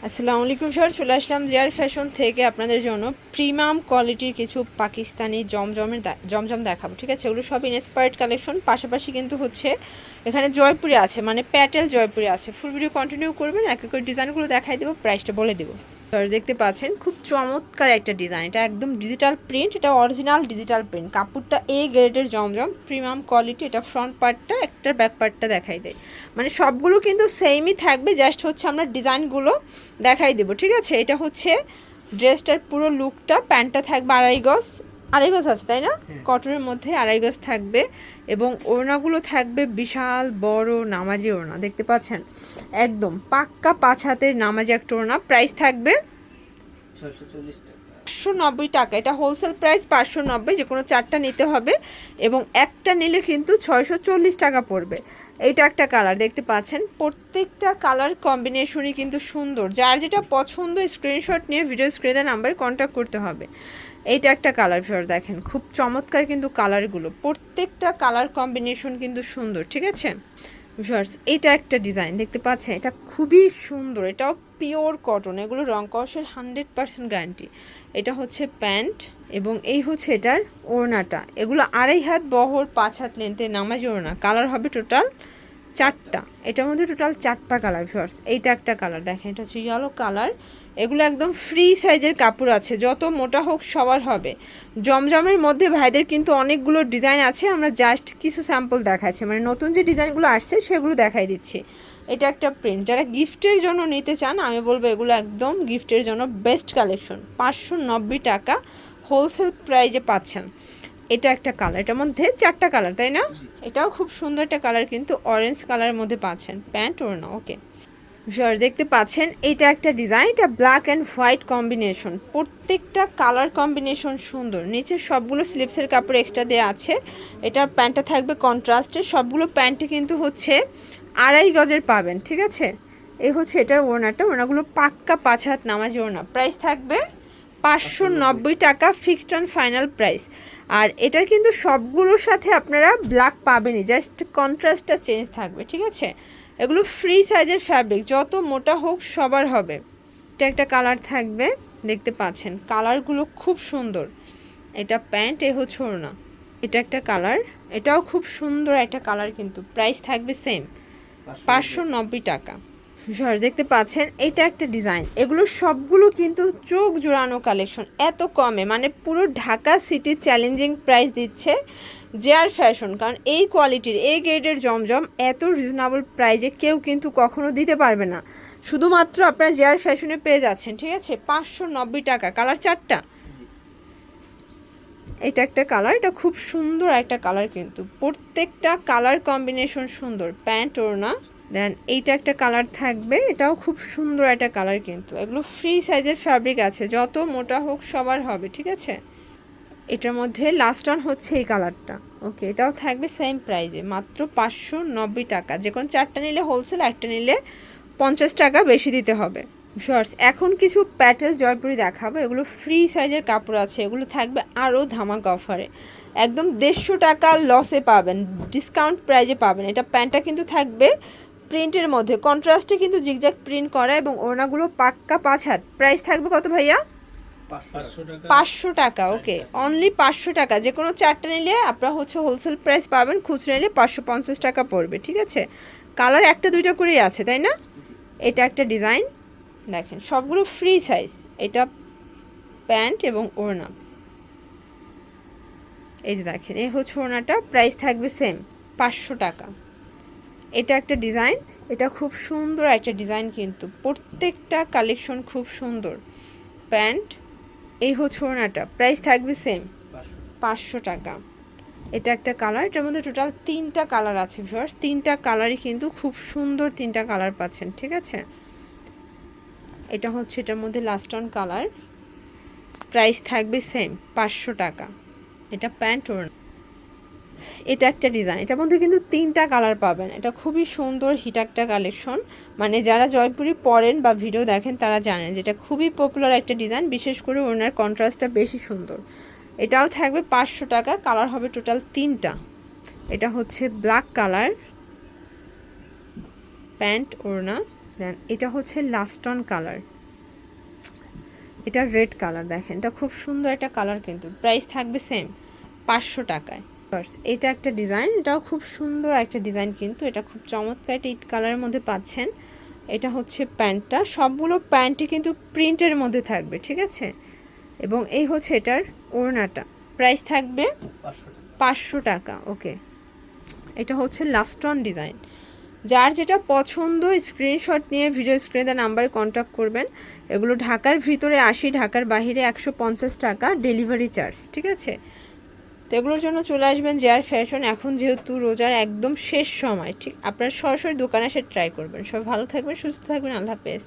আসসালামু আলাইকুম স্যার, চলে আসলাম জিআর ফ্যাশন থেকে আপনাদের জন্য প্রিমিয়াম কোয়ালিটির কিছু পাকিস্তানি জমজম দেখাবো। ঠিক আছে, এগুলো সব ইন্সপায়ার্ড কালেকশন। পাশাপাশি কিন্তু হচ্ছে এখানে জয়পুরি আছে, মানে প্যাটেল জয়পুরি আছে। ফুল ভিডিও কন্টিনিউ করবেন, এক এক করে ডিজাইনগুলো দেখাই দেবো, প্রাইসটা বলে দেবো। দেখতে পাচ্ছেন খুব চমৎকার একটা ডিজাইন, এটা একদম ডিজিটাল প্রিন্ট, এটা অরিজিনাল ডিজিটাল প্রিন্ট। কাপড়টা এ গ্রেডের জমজম, প্রিমিয়াম কোয়ালিটি। এটা ফ্রন্ট পার্টটা, একটা ব্যাক পার্টটা দেখাই দেয়, মানে সবগুলো কিন্তু সেমই থাকবে, জাস্ট হচ্ছে আমরা ডিজাইনগুলো দেখাই দেবো। ঠিক আছে, এটা হচ্ছে ড্রেসটার পুরো লুকটা। প্যান্টটা থাকবে আড়াই গজ আছে তাই না, কটনের মধ্যে আড়াই গজ থাকবে, এবং ওড়নাগুলো থাকবে বিশাল বড় নামাজি ওড়না। দেখতে পাচ্ছেন একদম পাক্কা 5 হাতের নামাজি একটা ওড়না। প্রাইস থাকবে 590 টাকা। এটা হোলসেল প্রাইস 590, যে কোনো 4টা নিতে হবে, এবং একটা নিলে কিন্তু 640 টাকা পড়বে। এইটা একটা কালার দেখতে পাচ্ছেন, প্রত্যেকটা কালার কম্বিনেশনই কিন্তু সুন্দর। যার যেটা পছন্দ স্ক্রিনশট নিয়ে ভিডিও স্ক্রিনে নাম্বারে কন্ট্যাক্ট করতে হবে। এইটা একটা কালার ফেয়ার, দেখেন খুব চমৎকার কিন্তু কালারগুলো, প্রত্যেকটা কালার কম্বিনেশন কিন্তু সুন্দর। ঠিক আছে ভিউয়ার্স, এটা একটা ডিজাইন দেখতে পাচ্ছেন, এটা খুবই সুন্দর, এটাও পিওর কটন, এগুলো রং কষের 100% গ্যারান্টি। এটা হচ্ছে প্যান্ট, এবং এই হচ্ছে এটার ওড়নাটা। এগুলো 2.5 হাত বহর, 5 হাত লেন্থের নামাজি ওড়না। কালার হবে টোটাল 4টা, এটার মধ্যে টোটাল 4টা কালার ভিউয়ার্স। এইটা একটা কালার দেখেন, এটা হচ্ছে ইয়েলো কালার। এগুলো একদম ফ্রি সাইজের কাপড় আছে, যত মোটা হোক সবার হবে। জমজমের মধ্যে ভাইদের কিন্তু অনেকগুলো ডিজাইন আছে, আমরা জাস্ট কিছু স্যাম্পল দেখাচ্ছি, মানে নতুন যে ডিজাইনগুলো আসছে সেগুলো দেখাই দিচ্ছি। এটা একটা প্রিন্ট, যারা গিফটের জন্য নিতে চান আমি বলবো এগুলো একদম গিফটের জন্য বেস্ট কালেকশন। 590 টাকা হোলসেল প্রাইজে পাচ্ছেন। এটা একটা কালার, এটার মধ্যে 4টা কালার তাই না, এটাও খুব সুন্দর একটা কালার, কিন্তু অরেঞ্জ কালারের মধ্যে পাচ্ছেন প্যান্ট ওড়না। ওকে ভিউয়ার দেখতে পাচ্ছেন, এটা একটা ডিজাইন, এটা ব্ল্যাক অ্যান্ড হোয়াইট কম্বিনেশন, প্রত্যেকটা কালার কম্বিনেশন সুন্দর। নিচে সবগুলো স্লিপসের কাপড় এক্সট্রা দেওয়া আছে। এটার প্যান্টটা থাকবে কন্ট্রাস্টে, সবগুলো প্যান্টে কিন্তু হচ্ছে 2.5 গজের পাবেন। ঠিক আছে, এই হচ্ছে এটার ওড়নাটা, ওড়নাগুলো পাক্কা 5 হাত নামাজি ওড়না। প্রাইস থাকবে 590 টাকা, ফিক্সড অ্যান্ড ফাইনাল প্রাইস। আর এটার কিন্তু সবগুলোর সাথে আপনারা ব্ল্যাক পাবেনই, জাস্ট কন্ট্রাস্টটা চেঞ্জ থাকবে। ঠিক আছে, এগুলো ফ্রি সাইজের ফ্যাব্রিক, যত মোটা হোক সবার হবে। এটা একটা কালার থাকবে দেখতে পাচ্ছেন, কালারগুলো খুব সুন্দর। এটা প্যান্ট, এ হচ্ছে ওড়না। এটা একটা কালার, এটাও খুব সুন্দর একটা কালার, কিন্তু প্রাইস থাকবে সেম 590 টাকা। দেখতে পাচ্ছেন, এটা একটা ডিজাইন, এগুলো সবগুলো কিন্তু চোখ জোড়ানো কালেকশন, এত কমে, মানে পুরো ঢাকা সিটি চ্যালেঞ্জিং প্রাইস দিচ্ছে জিআর ফ্যাশন। কারণ এই কোয়ালিটির এই গ্রেডের জমজম এত রিজনেবল প্রাইজে কেউ কিন্তু কখনো দিতে পারবে না, শুধুমাত্র আপনারা জিআর ফ্যাশনে পেয়ে যাচ্ছেন। ঠিক আছে, 590 টাকা। কালার 4টা। এটা একটা কালার, এটা খুব সুন্দর একটা কালার, কিন্তু প্রত্যেকটা কালার কম্বিনেশন সুন্দর। প্যান্ট ওড়না, দেন এইটা একটা কালার থাকবে, এটাও খুব সুন্দর একটা কালার, কিন্তু এগুলো ফ্রি সাইজের ফ্যাব্রিক আছে, যত মোটা হোক সবার হবে। ঠিক আছে, এটার মধ্যে লাস্ট অন হচ্ছে এই কালারটা। ওকে, এটাও থাকবে সেম প্রাইজে, মাত্র 590 টাকা। যে কোনো 4টা নিলে হোলসেল, একটা নিলে 50 টাকা বেশি দিতে হবে। শর্টস, এখন কিছু প্যাটেল জয়পুরি দেখাবো, এগুলো ফ্রি সাইজের কাপড় আছে, এগুলো থাকবে আরও ধামাকা অফারে, একদম 150 টাকা লসে পাবেন, ডিসকাউন্ট প্রাইজে পাবেন। এটা প্যান্টটা কিন্তু থাকবে প্রিন্টের মধ্যে, কন্ট্রাস্টে কিন্তু জিগজ্যাগ প্রিন্ট করা, এবং ওড়নাগুলো পাক্কা 5 হাত। প্রাইস থাকবে কত ভাইয়া? 500 টাকা। ওকে, অনলি 500 টাকা। যে কোনো 4টা নিলে আপনারা হচ্ছে হোলসেল প্রাইস পাবেন, খুচরা নিলে 550 টাকা পড়বে। ঠিক আছে, কালার একটা দুইটা করেই আছে তাই না। এটা একটা ডিজাইন দেখেন, সবগুলো ফ্রি সাইজ। এটা প্যান্ট এবং ওড়না, এই যে দেখেন, এই হচ্ছে ওড়নাটা। প্রাইস থাকবে সেম 500 টাকা। এটা একটা ডিজাইন, এটা খুব সুন্দর একটা ডিজাইন, কিন্তু প্রত্যেকটা কালেকশন খুব সুন্দর। প্যান্ট, এই হচ্ছে ওড়নাটা। প্রাইস থাকবে সেম 500 টাকা। এটা একটা কালার, এটার মধ্যে টোটাল 3টা কালার আছে ভিউয়ার্স, 3টা কালারই কিন্তু খুব সুন্দর, 3টা কালার পাচ্ছেন। ঠিক আছে, এটা হচ্ছে এটার মধ্যে লাস্ট অন কালার। প্রাইস থাকবে সেম 500 টাকা। এটা প্যান্ট ওড়না। এটা একটা ডিজাইন, এটার মধ্যে কিন্তু 3টা কালার পাবেন। এটা খুবই সুন্দর হিট একটা কালেকশন, মানে যারা জয়পুরি পরেন বা ভিডিও দেখেন তারা জানেন যেটা খুবই পপুলার একটা ডিজাইন, বিশেষ করে ওনার কন্ট্রাস্টটা বেশি সুন্দর। এটাও থাকবে 500 টাকা। কালার হবে টোটাল 3টা। এটা হচ্ছে ব্ল্যাক কালার, প্যান্ট ওড়না, দেন এটা হচ্ছে লাস্ট অন কালার। এটা রেড কালার, দেখেন এটা খুব সুন্দর একটা কালার, কিন্তু প্রাইস থাকবে সেম 500 টাকায়। এটা একটা ডিজাইন, এটাও খুব সুন্দর একটা ডিজাইন, কিন্তু এটা খুব চমৎকার একটা ইট কালারের মধ্যে পাচ্ছেন। এটা হচ্ছে প্যান্টটা, সবগুলো প্যান্টই কিন্তু প্রিন্টের মধ্যে থাকবে, ঠিক আছে। এবং এই হচ্ছে এটার ওড়নাটা, প্রাইস থাকবে 500 টাকা। ওকে, এটা হচ্ছে লাস্টন ডিজাইন। যার যেটা পছন্দ স্ক্রিনশট নিয়ে ভিডিও স্ক্রিনে নাম্বারে কন্ট্যাক্ট করবেন। এগুলো ঢাকার ভিতরে 80, ঢাকার বাইরে 150 টাকা ডেলিভারি চার্জ, ঠিক আছে। তো এগুলোর জন্য চলে আসবেন জেআর ফ্যাশন। এখন যেহেতু রোজার একদম শেষ সময়, ঠিক আপনার সরাসরি দোকানে এসে ট্রাই করবেন। সব ভালো থাকবেন, সুস্থ থাকবেন, আল্লাহ হাফেজ।